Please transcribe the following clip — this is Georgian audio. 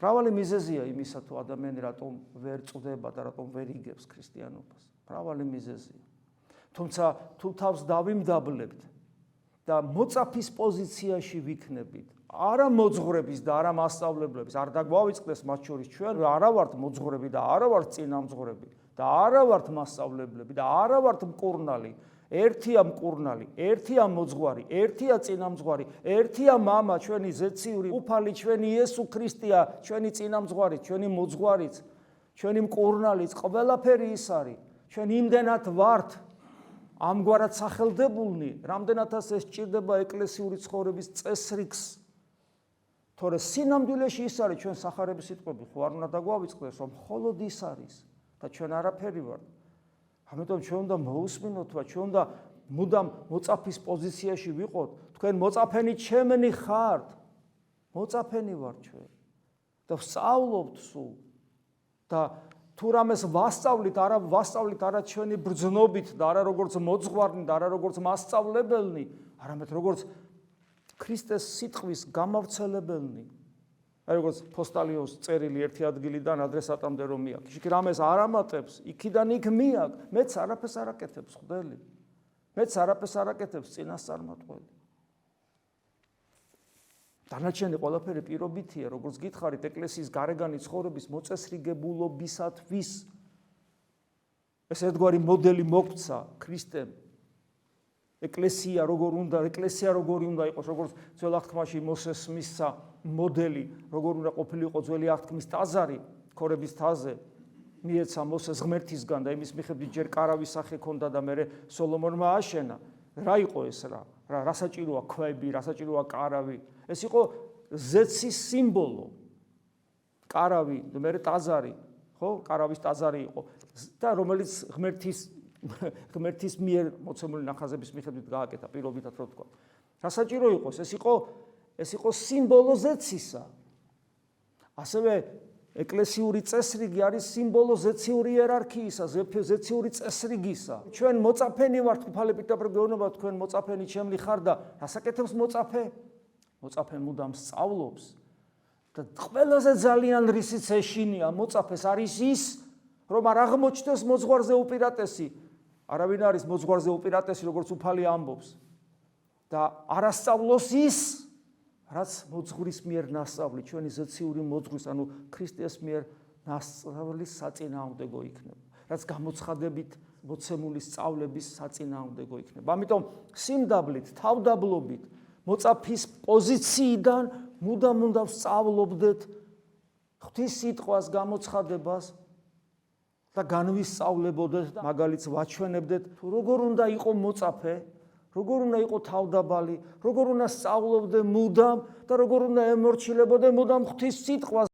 მრავალი მიზეზია იმისა, თუ ადამიანი რატომ ვერ წვდება და რატომ ვერ იგებს ქრისტიანობას. მრავალი მიზეზია. თუმცა თუ თავს დავიმდაბლებთ და მოწაფის პოზიციაში ვიქნებით, არა მოძღვრების და არა მასწავლებლების, არ დაგვავიწყდეს მათ შორის ჩვენ არა ვართ მოძღვრები და არა ვართ წინამძღვრები და არა ვართ მასწავლებლები და არა ვართ მკურნალი. ერთია მკურნალი, ერთია მოძღვარი, ერთია წინამძღვარი, ერთია მამა, ჩვენი ზეციური უფალი, ჩვენი იესო ქრისტეა, ჩვენი წინამძღვარი, ჩვენი მოძღვარიც, ჩვენი მკურნალიც, ყველაფერი ის არის. ჩვენ იმდენად ვართ ამგვარად სახელდებულნი, რამდენადაც ეს სჭირდება ეკლესიური ცხოვრების წესრიგს. თორე სინამდვილეში ის არის ჩვენ სახარების სიტყვები, ხო არ უნდა დაგვავიწყდეს, რომ მხოლოდ ის არის და ჩვენ არაფერი ვართ. ამიტომ ჩვენ უნდა მოусმინოთ და ჩვენ უნდა მუდამ მოწაფის პოზიციაში ვიყოთ. თქვენ მოწაფენი ჩემნი ხართ. მოწაფენი ვარ ჩვენ. და ვსწავლობთ სულ. და თუ რამეს ვასწავლით, არა ჩვენი ბრძნობით და არა როგორც მოძღვარნი და არა როგორც მასწავლებელნი, არამედ როგორც ქრისტეს სიტყვის გამავრცელებელნი. როგორც ფოსტალიოს წერილი ერთი ადგილიდან ადრესატამდე რომ მიაქვს. იქ რამეს არ ამატებს, იქიდან იქ მიაქვს, მეც არაფერს არ აკეთებს ხდელი. მეც არაფერს არ აკეთებს წინასწარმეტყველი. დანარჩენი ყველაფერი პირობითია, როგორც გითხარით, ეკლესიის გარეგანი ცხოვრების მოწესრიგებულობისათვის. ეს ერთგვარი მოდელი მოგცა ქრისტემ. ეკლესია როგორი უნდა იყოს, როგორც ძველ აღთქმაში მოსეს მისცა მოდელი, როგორ უნდა ყოფილიყო ძველი აღთქმის ტაძარი, ქორების თაზე, მიეცა მოსეს ღმერთისგან და იმის მიხედვით ჯერ კარავის სახე ჰქონდა და მერე სოლომონმა აშენა. რა იყო ეს რა? რა საჭიროა ქვები, რა საჭიროა კარავი? ეს იყო ზეცის სიმბოლო. კარავი და მერე ტაძარი, ხო? კარავის ტაძარი იყო და რომელიც ღმერთის მიერ მოცემული ნახაზების მიხედვით გააკეთა პირობითად რო თქვა. რა საჭირო იყოს? ეს იყო სიმბოლო ზეცისა. ასევე ეკლესიური წესრიგი არის სიმბოლო ზეციური იერარქიისა, ზეციური წესრიგისა. ჩვენ მოწაფენი ვართ, უფალი პეტრე გეუბნება, თქვენ მოწაფენი ჩემნი ხარ და რასაკეთებს მოწაფე? მოწაფე მუდამ სწავლობს და ყველაზე ძალიან რისიც ეშინია მოწაფეს არის ის, რომ არ აღმოჩნდეს მოძღვარზე უპირატესი. არავინ არის მოძღვარზე უპირატესი, როგორც უფალი ამბობს. და არასწავლოს ის, რაც მოძღვრის მიერ ნასწავლი, ჩვენი ზეციური მოძღვრის, ანუ ქრისტეს მიერ ნასწავლის საწინააღმდეგო იქნება. რაც გამოცხადებით მოცემული სწავლების საწინააღმდეგო იქნება. ამიტომ სიმდაბლით, თავდაბლობით, მოწაფის პოზიციიდან მუდამ უნდა ვსწავლობდეთ ღვთის სიტყვას, გამოცხადებას და განვისწავლებოდეთ და მაგალითს ვაჩვენებდეთ, თუ როგორ უნდა იყო მოწაფე, როგორ უნდა იყო თავდაბალი, როგორ უნდა სწავლობდე მუდამ და როგორ უნდა ემორჩილებოდე მუდამ ღვთის სიტყვას.